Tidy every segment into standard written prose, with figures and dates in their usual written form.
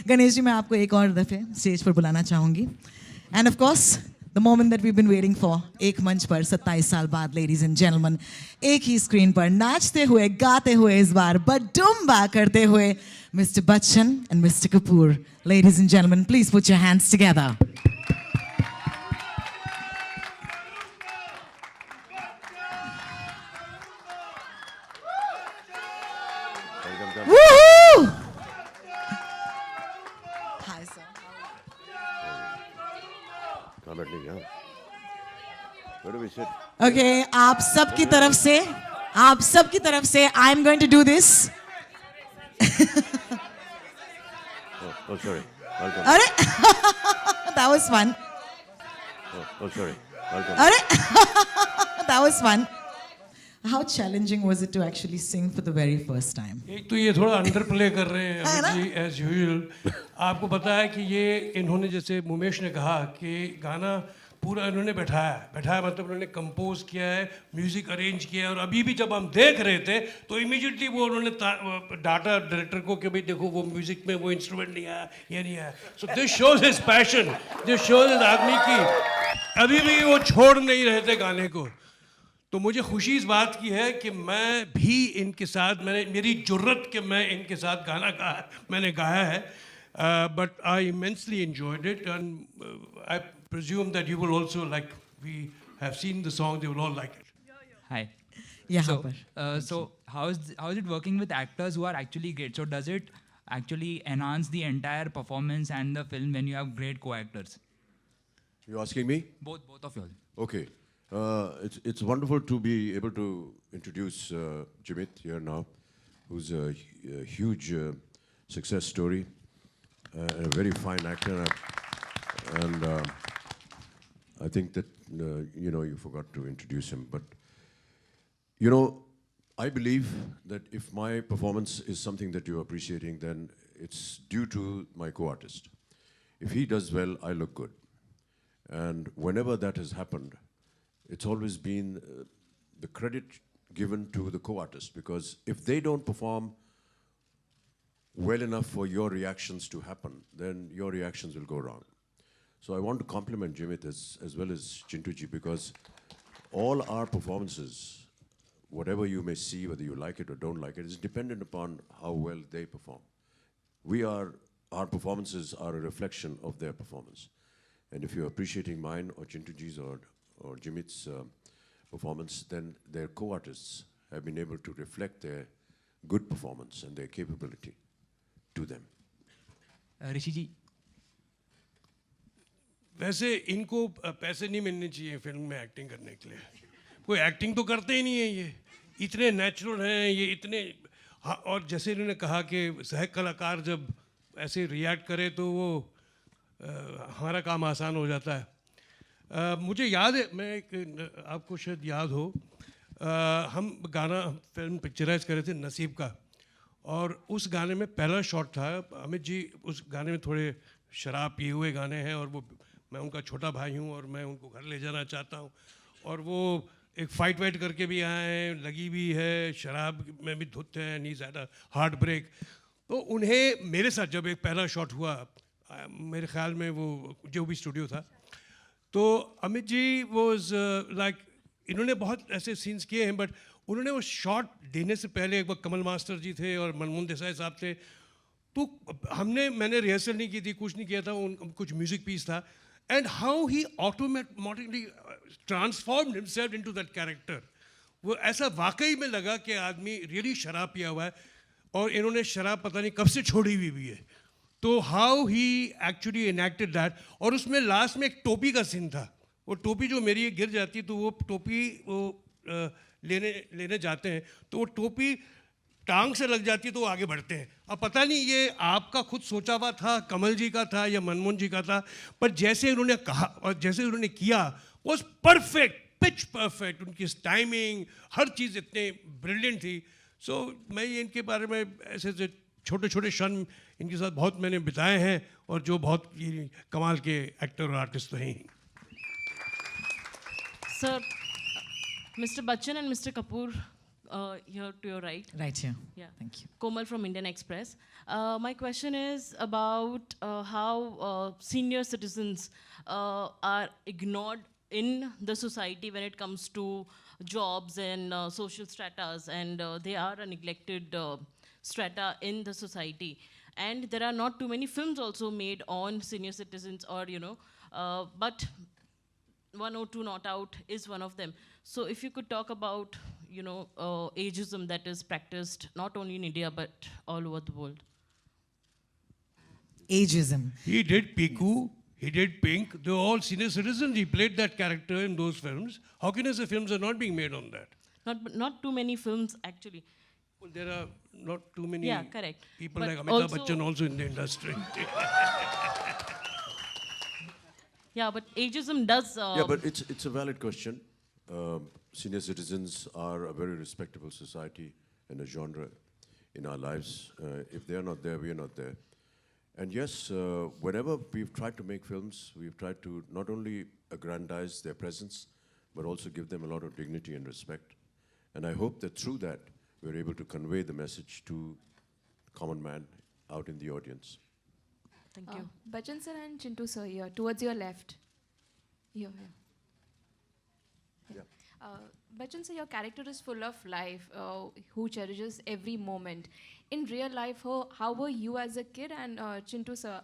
गणेश जी, मैं आपको एक और दफ़े स्टेज पर बुलाना चाहूँगी. And of course the moment that we been waiting for, एक मंच पर 27 साल बाद, लेडीज एंड जेंटलमैन, एक ही स्क्रीन पर नाचते हुए, गाते हुए, इस बार बडुम्बा करते हुए, mister Bachchan and mister Kapoor. Ladies and gentlemen, please put your hands together. Woohoo! Hi sir. Where do we sit? Okay, आप सबकी तरफ से I'm going to do this. Oh, sorry. Welcome. अरे that was fun. Oh, sorry. Welcome. अरे that was fun. How challenging was it to actually sing for the very first time? एक तो ये थोड़ा अंडर प्ले कर रहे हैं है ना? Amit ji as usual. आपको पता है कि ये इन्होंने, जैसे मुमेश ने कहा कि गाना पूरा इन्होंने बैठाया मतलब उन्होंने कंपोज किया है, म्यूजिक अरेंज किया है. और अभी भी जब हम देख रहे थे तो इमीडिएटली वो उन्होंने डाटा डायरेक्टर को कि भाई देखो वो म्यूजिक में वो इंस्ट्रूमेंट नहीं आया, ये नहीं आया. So this shows his passion, this shows his आदमी की अभी भी वो छोड़ नहीं रहे थे गाने को. तो मुझे खुशी इस बात की है कि मैं भी इनके साथ, मेरी जुर्रत कि मैं इनके साथ गाना मैंने गाया है. But I immensely enjoyed it and I presume that you will also, like we have seen the song, they will all like it. Hi. यहाँ पर. So how is it working with actors who are actually great? So does it actually enhance the entire performance and the film when you have great co-actors? You asking me? Both of you all. Okay. It's wonderful to be able to introduce Jimit here now, who's a huge success story, a very fine actor, and I think that you forgot to introduce him. But I believe that if my performance is something that you're appreciating, then it's due to my co-artist. If he does well, I look good, and whenever that has happened, it's always been the credit given to the co-artist, because if they don't perform well enough for your reactions to happen, then your reactions will go wrong. So I want to compliment Jimit as well as Chintu ji, because all our performances, whatever you may see, whether you like it or don't like it, is dependent upon how well they perform. Our performances are a reflection of their performance. And if you're appreciating mine or Chintu ji's or Jimit's performance, then their co-artists have been able to reflect their good performance and their capability to them. Rishi ji. वैसे इनको पैसे नहीं मिलने चाहिए film में acting करने के लिए. कोई एक्टिंग तो करते ही नहीं है, ये इतने नेचुरल हैं, ये इतने. हाँ, और जैसे इन्होंने कहा कि सह कलाकार जब ऐसे रिएक्ट करे तो वो हमारा काम आसान हो जाता है. मुझे याद है, मैं आपको शायद याद हो, हम फिल्म पिक्चराइज कर रहे थे नसीब का, और उस गाने में पहला शॉट था. अमित जी उस गाने में थोड़े शराब पिए हुए गाने हैं, और वो मैं उनका छोटा भाई हूँ और मैं उनको घर ले जाना चाहता हूँ, और वो एक फाइट वाइट करके भी आए हैं, लगी भी है, शराब में भी धुत हैं, नी ज़्यादा हार्ट ब्रेक. तो उन्हें मेरे साथ जब एक पहला शॉट हुआ, मेरे ख्याल में वो जो भी स्टूडियो था, तो अमित जी वॉज लाइक, इन्होंने बहुत ऐसे सीन्स किए हैं, बट उन्होंने वो शॉट देने से पहले एक बार कमल मास्टर जी थे और मनमोहन देसाई साहब थे, तो मैंने रिहर्सल नहीं की थी, कुछ नहीं किया था, कुछ म्यूजिक पीस था, and how he automatically transformed himself into that character. वो ऐसा वाकई में लगा कि आदमी रियली शराब पिया हुआ है, और इन्होंने शराब पता नहीं कब से छोड़ी हुई भी है. तो how he actually enacted that. और उसमें लास्ट में एक टोपी का सीन था, वो टोपी जो मेरी गिर जाती, तो वो टोपी वो लेने जाते हैं, तो वो टोपी टांग से लग जाती है, तो वो आगे बढ़ते हैं. अब पता नहीं ये आपका खुद सोचा हुआ था, कमल जी का था या मनमोहन जी का था, पर जैसे उन्होंने कहा और जैसे उन्होंने किया, वो परफेक्ट, पिच परफेक्ट, उनकी टाइमिंग, हर चीज़ इतने ब्रिलियंट थी. सो मैं ये इनके बारे में ऐसे छोटे छोटे क्षण इनके साथ बहुत मैंने बिताए हैं, और जो बहुत कमाल के एक्टर और आर्टिस्ट तो हैं. Sir, Mr. Bachchan and Mr. Kapoor here to your right. Right here. Yeah. Thank you. Komal from Indian Express. My question is about how senior citizens are ignored in the society when it comes to jobs and social stratas, and they are a neglected strata in the society. And there are not too many films also made on senior citizens, or but 102 Not Out is one of them. So if you could talk about, ageism that is practiced not only in India but all over the world. Ageism. He did Piku, he did Pink. They were all senior citizens. He played that character in those films. How can I say films are not being made on that? Not too many films actually. Well, there are not too many Yeah, correct. people But like Amitabh also- Bachchan also in the industry. Yeah, but ageism does. Yeah, but it's a valid question. Senior citizens are a very respectable society and a genre in our lives. If they are not there, we are not there. And yes, whenever we've tried to make films, we've tried to not only aggrandize their presence, but also give them a lot of dignity and respect. And I hope that through that, we're able to convey the message to common man out in the audience. Thank you. Bachchan sir and Chintu sir here, towards your left. Here. Yeah. Bachchan sir, your character is full of life, who cherishes every moment. In real life, how were you as a kid? And Chintu sir,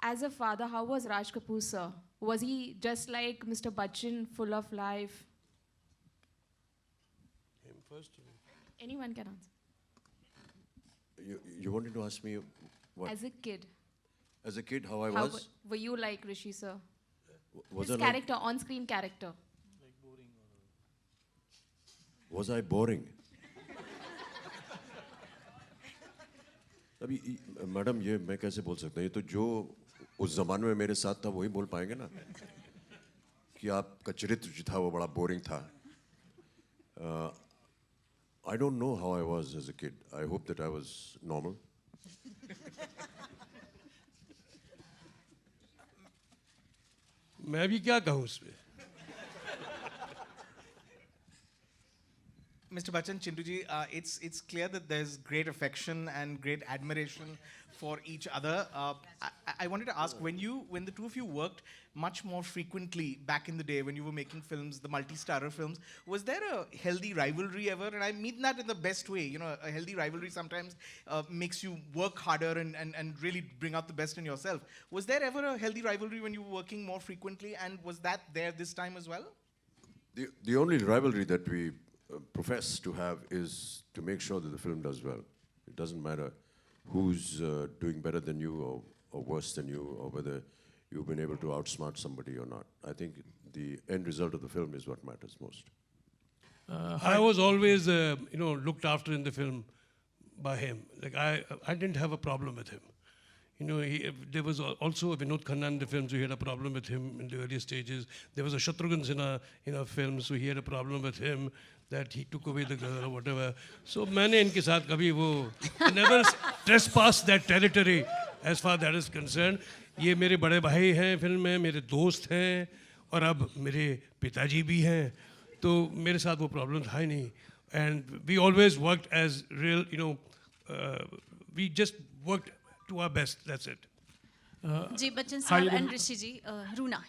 as a father, how was Raj Kapoor sir? Was he just like Mr. Bachchan, full of life? Him first. Anyone can answer. You wanted to ask me what? As a kid, As a kid, how I how was? were you like Rishi sir? Was His I like- character, on-screen character. Was I boring? अभी madam ये मैं कैसे बोल सकता हूँ ये तो जो उस जमाने में मेरे साथ था वही बोल पाएंगे ना कि आपका चरित्र जो था वो बड़ा बोरिंग था I don't know how I was as a kid. I hope that I was normal. मैं भी क्या कहूँ उस पे? Mr. Bachchan, Chintu ji, it's clear that there's great affection and great admiration for each other. I wanted to ask, when the two of you worked much more frequently back in the day when you were making films, the multi-starrer films, was there a healthy rivalry ever? And I mean that in the best way. You know, a healthy rivalry sometimes makes you work harder and really bring out the best in yourself. Was there ever a healthy rivalry when you were working more frequently, and was that there this time as well? The only rivalry that we profess to have is to make sure that the film does well. It doesn't matter who's doing better than you or worse than you, or whether you've been able to outsmart somebody or not. I think the end result of the film is what matters most. I was always, looked after in the film by him. Like I didn't have a problem with him. You know, there was also Vinod Khanna in the film, so he had a problem with him in the early stages. There was a Shatrughan Sinha in a film, so he had a problem with him that he took away the girl or whatever. So मैंने इनके साथ कभी वो I never trespass that territory as far that is concerned. ये मेरे बड़े भाई हैं फिल्म में, मेरे दोस्त हैं और अब मेरे पिताजी भी हैं. तो मेरे साथ वो प्रॉब्लम था ही नहीं. And we always worked as real, we just worked to our best, that's it. जी बच्चन साहब एंड ऋषि जी रूना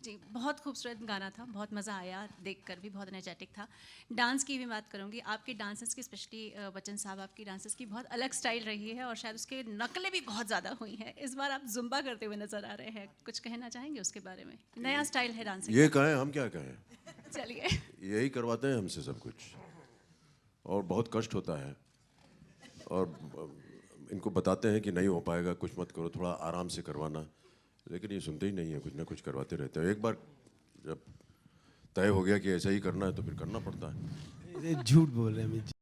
जी बहुत खूबसूरत गाना था, बहुत मज़ा आया देखकर भी, बहुत एनर्जेटिक था. डांस की भी बात करूँगी, आपके डांसेस की स्पेशली बच्चन साहब आपकी डांसेस की बहुत अलग स्टाइल रही है और शायद उसके नकलें भी बहुत ज़्यादा हुई हैं. इस बार आप जुम्बा करते हुए नज़र आ रहे हैं, कुछ कहना चाहेंगे उसके बारे में? नया स्टाइल है डांसिंग. ये कहें हम क्या कहें, चलिए. यही करवाते हैं हमसे सब कुछ और बहुत कष्ट होता है और इनको बताते हैं कि नहीं हो पाएगा, कुछ मत करो, थोड़ा आराम से करवाना, लेकिन ये सुनते ही नहीं है, कुछ ना कुछ करवाते रहते हैं. एक बार जब तय हो गया कि ऐसा ही करना है तो फिर करना पड़ता है. झूठ बोल रहे हैं अमित